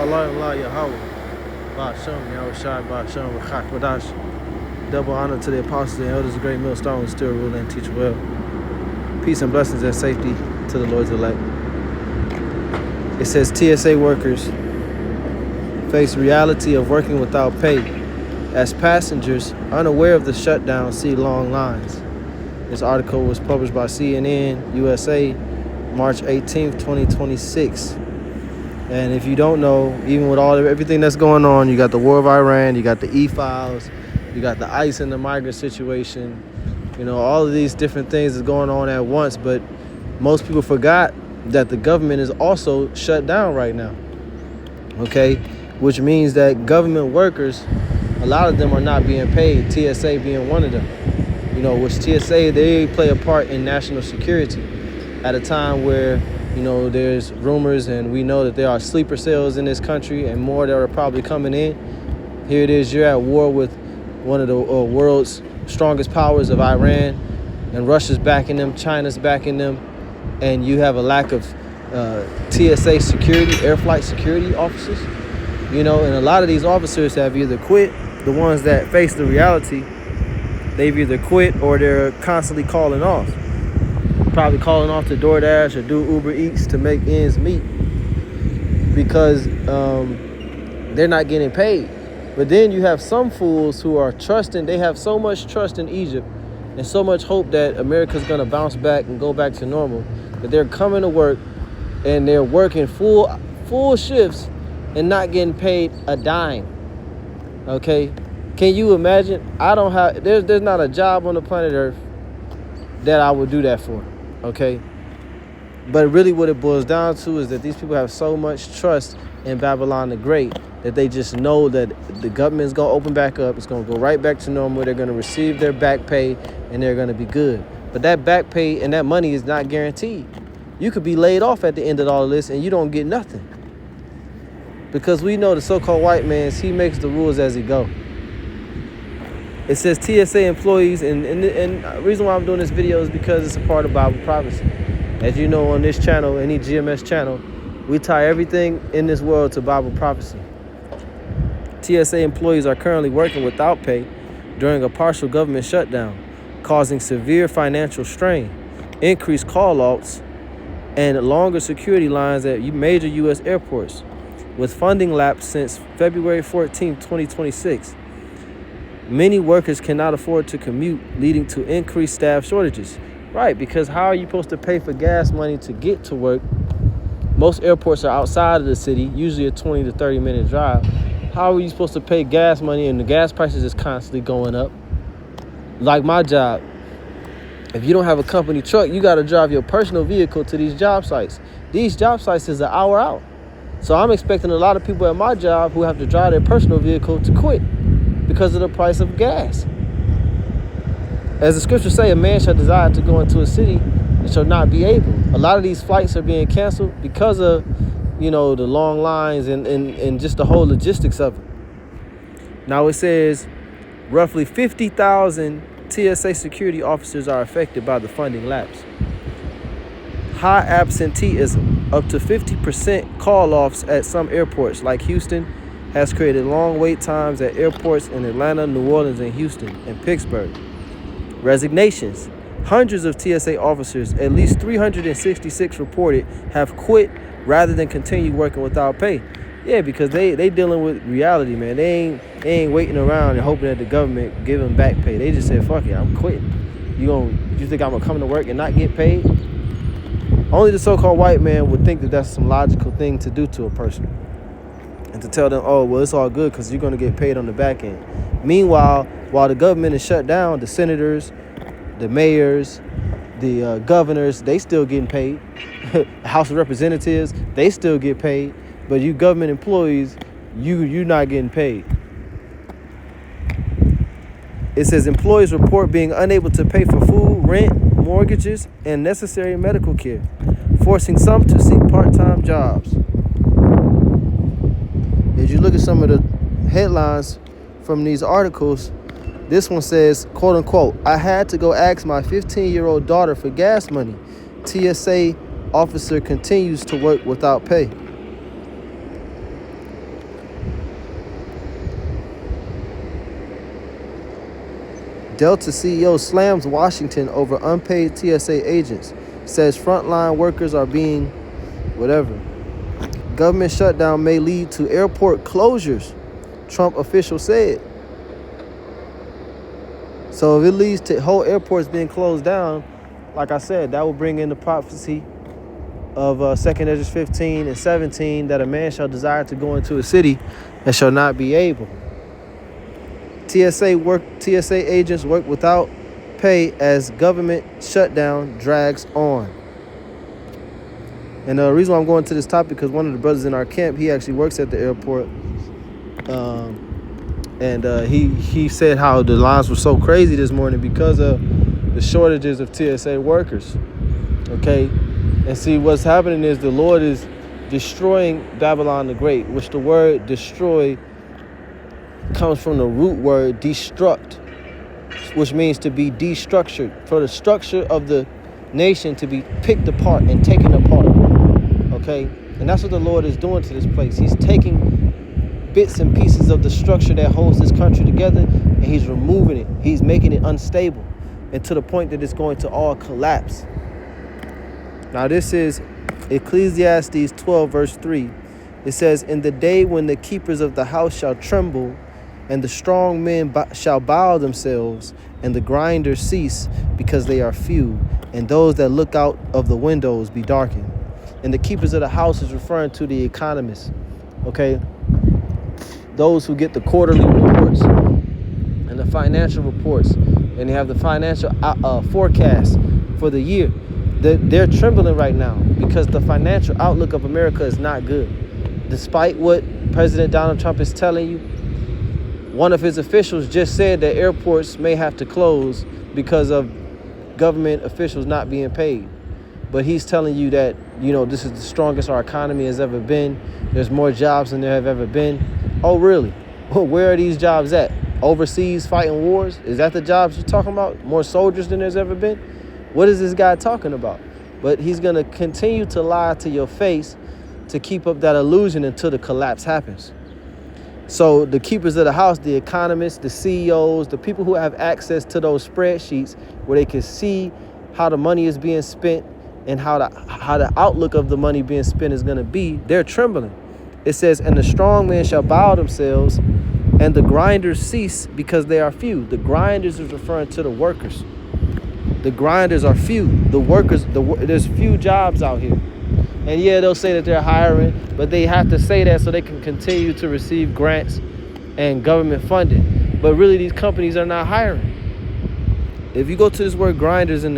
Allah Allah Yahweh. Ba'ashem, Yahushai, Ba'ashem, Rachak, Wadash. Double honor to the apostles and elders of Great Millstone who still rule and teach well. Peace and blessings and safety to the Lord's elect. It says TSA workers face reality of working without pay as passengers unaware of the shutdown see long lines. This article was published by CNN USA March 18th, 2026. And if you don't know, even with everything that's going on, you got the war of Iran, you got the E-files, you got the ICE and the migrant situation, you know, all of these different things is going on at once, but most people forgot that the government is also shut down right now, okay? Which means that government workers, a lot of them are not being paid, TSA being one of them. You know, which TSA, they play a part in national security at a time where, you know, there's rumors and we know that there are sleeper cells in this country and more that are probably coming in. Here it is, you're at war with one of the world's strongest powers of Iran, and Russia's backing them, China's backing them, and you have a lack of TSA security, air flight security officers. You know, and a lot of these officers have either quit, the ones that face the reality, they've either quit or they're constantly calling off. Probably calling off to DoorDash or do Uber Eats to make ends meet because they're not getting paid. But then you have some fools who are trusting, they have so much trust in Egypt and so much hope that America's gonna bounce back and go back to normal, that they're coming to work and they're working full shifts and not getting paid a dime, okay? Can you imagine? There's not a job on the planet Earth that I would do that for, okay? But really what it boils down to is that these people have so much trust in Babylon the Great that they just know that the government's going to open back up. It's going to go right back to normal. They're going to receive their back pay and they're going to be good. But that back pay and that money is not guaranteed. You could be laid off at the end of all of this and you don't get nothing. Because we know the so-called white man, he makes the rules as he go. It says TSA employees, and the reason why I'm doing this video is because it's a part of Bible prophecy. As you know, on this channel, any GMS channel, we tie everything in this world to Bible prophecy. TSA employees are currently working without pay during a partial government shutdown, causing severe financial strain, increased call-outs, and longer security lines at major U.S. airports, with funding lapsed since February 14, 2026. Many workers cannot afford to commute, leading to increased staff shortages. Right, because how are you supposed to pay for gas money to get to work? Most airports are outside of the city, usually a 20 to 30 minute drive. How are you supposed to pay gas money and the gas prices is constantly going up? Like my job, if you don't have a company truck, you got to drive your personal vehicle to these job sites. These job sites is an hour out. So I'm expecting a lot of people at my job who have to drive their personal vehicle to quit because of the price of gas. As the scriptures say, a man shall desire to go into a city and shall not be able. A lot of these flights are being canceled because of, you know, the long lines and just the whole logistics of it. Now it says roughly 50,000 TSA security officers are affected by the funding lapse. High absenteeism, up to 50% call-offs at some airports like Houston, has created long wait times at airports in Atlanta, New Orleans, and Houston, and Pittsburgh. Resignations. Hundreds of TSA officers, at least 366 reported, have quit rather than continue working without pay. Yeah, because they dealing with reality, man. They ain't waiting around and hoping that the government give them back pay. They just said, fuck it, I'm quitting. You think I'm gonna come to work and not get paid? Only the so-called white man would think that that's some logical thing to do to a person. And to tell them, oh, well, it's all good because you're going to get paid on the back end. Meanwhile, while the government is shut down, the senators, the mayors, the governors, they still getting paid. House of Representatives, they still get paid. But you government employees, you're not getting paid. It says employees report being unable to pay for food, rent, mortgages, and necessary medical care, forcing some to seek part-time jobs. As you look at some of the headlines from these articles, this one says, quote unquote, I had to go ask my 15-year-old daughter for gas money. TSA officer continues to work without pay. Delta CEO slams Washington over unpaid TSA agents. Says frontline workers are being whatever. Government shutdown may lead to airport closures, Trump official said. So if it leads to whole airports being closed down, like I said, that will bring in the prophecy of 2nd Esdras 15 and 17, that a man shall desire to go into a city and shall not be able. TSA agents work without pay as government shutdown drags on. And the reason why I'm going to this topic, because one of the brothers in our camp, he actually works at the airport. And he said how the lines were so crazy this morning because of the shortages of TSA workers. Okay? And see, what's happening is the Lord is destroying Babylon the Great, which the word destroy comes from the root word destruct, which means to be destructured, for the structure of the nation to be picked apart and taken apart. Okay? And that's what the Lord is doing to this place. He's taking bits and pieces of the structure that holds this country together, and he's removing it. He's making it unstable, and to the point that it's going to all collapse. Now this is Ecclesiastes 12 verse 3. It says, in the day when the keepers of the house shall tremble, and the strong men shall bow themselves, and the grinders cease because they are few, and those that look out of the windows be darkened. And the keepers of the house is referring to the economists, okay? Those who get the quarterly reports and the financial reports, and they have the financial forecast for the year. They're trembling right now because the financial outlook of America is not good. Despite what President Donald Trump is telling you, one of his officials just said that airports may have to close because of government officials not being paid. But he's telling you that, this is the strongest our economy has ever been. There's more jobs than there have ever been. Oh, really? Well, where are these jobs at? Overseas fighting wars? Is that the jobs you're talking about? More soldiers than there's ever been? What is this guy talking about? But he's going to continue to lie to your face to keep up that illusion until the collapse happens. So the keepers of the house, the economists, the CEOs, the people who have access to those spreadsheets where they can see how the money is being spent and how the outlook of the money being spent is going to be, they're trembling. It says, and the strong men shall bow themselves, and the grinders cease because they are few. The grinders is referring to the workers. The grinders are few. The workers, there's few jobs out here. And yeah, they'll say that they're hiring, but they have to say that so they can continue to receive grants and government funding. But really, these companies are not hiring. If you go to this word grinders in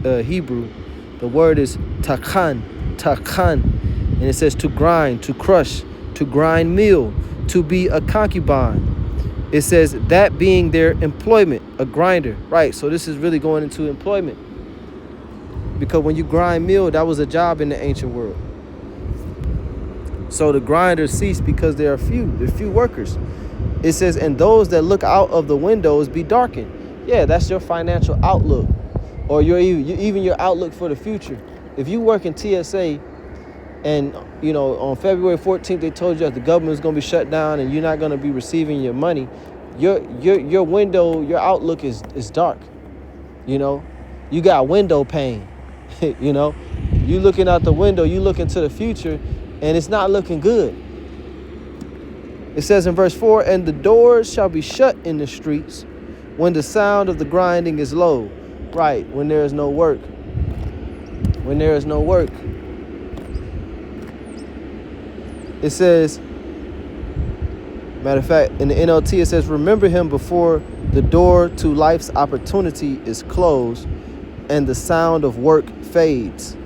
the Hebrew, the word is takan, and it says to grind, to crush, to grind meal, to be a concubine. It says that being their employment, a grinder, right? So this is really going into employment. Because when you grind meal, that was a job in the ancient world. So the grinders cease because there are few workers. It says, and those that look out of the windows be darkened. Yeah, that's your financial outlook, or even your outlook for the future. If you work in TSA and, on February 14th, they told you that the government is going to be shut down and you're not going to be receiving your money, your window, your outlook is dark. You got window pane. You looking out the window, you look into the future, and it's not looking good. It says in verse 4, and the doors shall be shut in the streets when the sound of the grinding is low. Right, when there is no work. When there is no work. It says, matter of fact, in the NLT, it says, remember him before the door to life's opportunity is closed and the sound of work fades.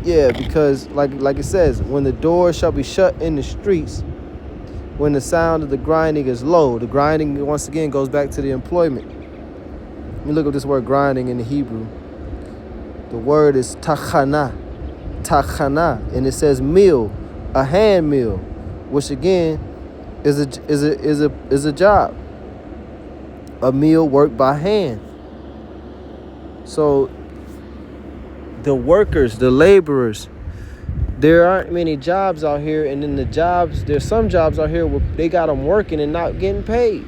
Yeah, because like it says, when the door shall be shut in the streets, when the sound of the grinding is low. The grinding, once again, goes back to the employment. Let me look up this word grinding in the Hebrew. The word is tachana, and it says mill, a hand mill, which again is a job, a mill worked by hand. So the workers, the laborers, there aren't many jobs out here, and then there's some jobs out here where they got them working and not getting paid.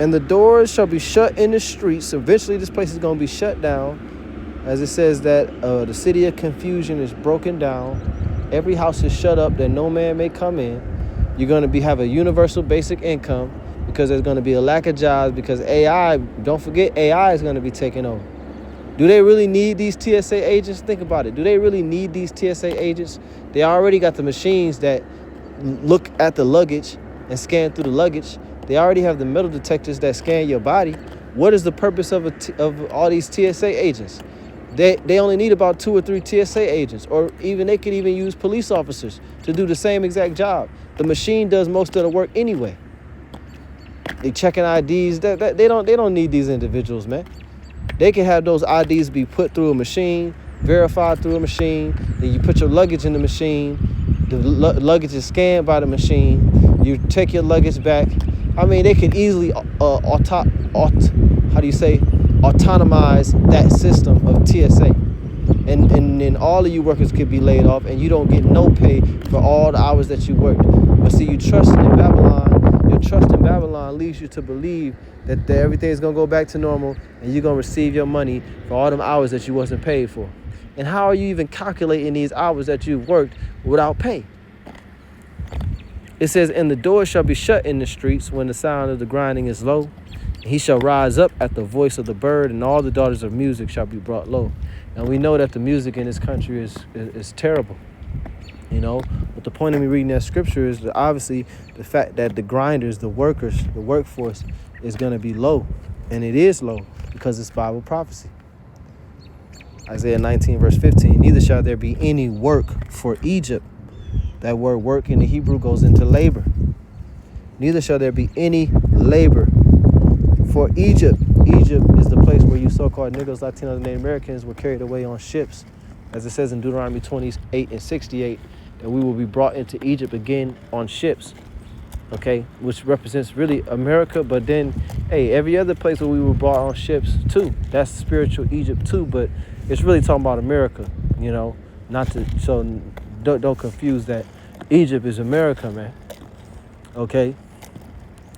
And the doors shall be shut in the streets. Eventually this place is going to be shut down. As it says that the city of confusion is broken down. Every house is shut up that no man may come in. You're going to have a universal basic income because there's going to be a lack of jobs because AI, don't forget, AI is going to be taking over. Do they really need these TSA agents? Think about it. Do they really need these TSA agents? They already got the machines that look at the luggage and scan through the luggage. They already have the metal detectors that scan your body. What is the purpose of all these TSA agents? They only need about 2 or 3 TSA agents, or even they could even use police officers to do the same exact job. The machine does most of the work anyway. They checking IDs. They don't need these individuals, man. They can have those IDs be put through a machine, verified through a machine. Then you put your luggage in the machine. The luggage is scanned by the machine. You take your luggage back. I mean, they could easily autonomize that system of TSA. And then all of you workers could be laid off and you don't get no pay for all the hours that you worked. But see, you trusting in Babylon. Your trust in Babylon leads you to believe that everything's going to go back to normal and you're going to receive your money for all them hours that you wasn't paid for. And how are you even calculating these hours that you've worked without pay? It says, and the door shall be shut in the streets when the sound of the grinding is low. And he shall rise up at the voice of the bird, and all the daughters of music shall be brought low. And we know that the music in this country is terrible, you know. But the point of me reading that scripture is that obviously the fact that the grinders, the workers, the workforce is going to be low. And it is low because it's Bible prophecy. Isaiah 19 verse 15, neither shall there be any work for Egypt. That word work in the Hebrew goes into labor. Neither shall there be any labor for Egypt. Egypt is the place where you so-called Negroes, Latinos, and Native Americans were carried away on ships. As it says in Deuteronomy 28 and 68, that we will be brought into Egypt again on ships. Okay, which represents really America, but then, hey, every other place where we were brought on ships too. That's spiritual Egypt too, but it's really talking about America, you know, so don't confuse that. Egypt is America, man. Okay.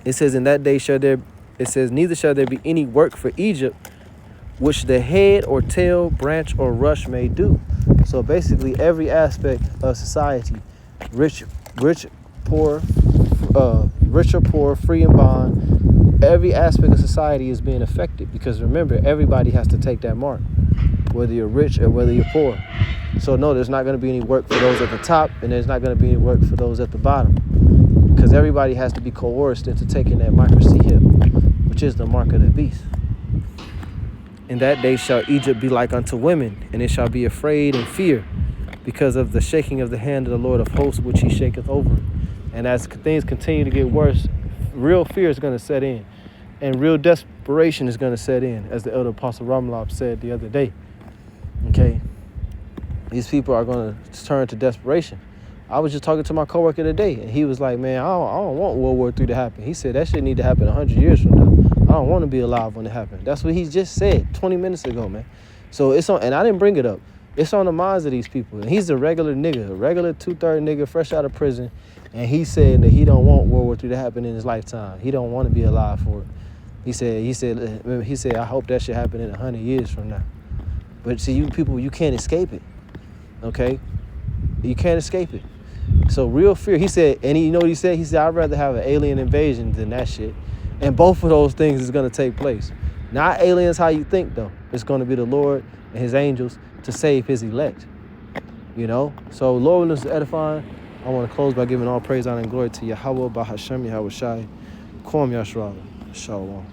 It says, in that day neither shall there be any work for Egypt, which the head or tail, branch or rush may do. So basically every aspect of society, rich, poor, rich or poor, free and bond, every aspect of society is being affected because remember, everybody has to take that mark, whether you're rich or whether you're poor. So no, there's not going to be any work for those at the top and there's not going to be any work for those at the bottom because everybody has to be coerced into taking that microchip, which is the mark of the beast. In that day shall Egypt be like unto women, and it shall be afraid and fear because of the shaking of the hand of the Lord of hosts, which he shaketh over it. And as things continue to get worse, real fear is going to set in and real desperation is going to set in, as the elder apostle Ramlab said the other day. Okay, these people are going to turn to desperation. I was just talking to my coworker today, and he was like, man, I don't want World War III to happen. He said that shit need to happen 100 years from now. I don't want to be alive when it happened. That's what he just said 20 minutes ago, man. So it's on, and I didn't bring it up. It's on the minds of these people. And he's a regular nigga, a regular 2/3 nigga, fresh out of prison. And he said that he don't want World War III to happen in his lifetime. He don't want to be alive for it. He said, I hope that shit happen in 100 years from now. But see, you people, you can't escape it. Okay? You can't escape it. So real fear, he said, and you know what he said? He said, I'd rather have an alien invasion than that shit. And both of those things is going to take place. Not aliens how you think, though. It's going to be the Lord and his angels to save his elect. You know? So Lord willing, is edifying. I want to close by giving all praise, honor, and glory to Yahweh, Bahashem, Yahweh Shai, Kwam Yashra, Shalom.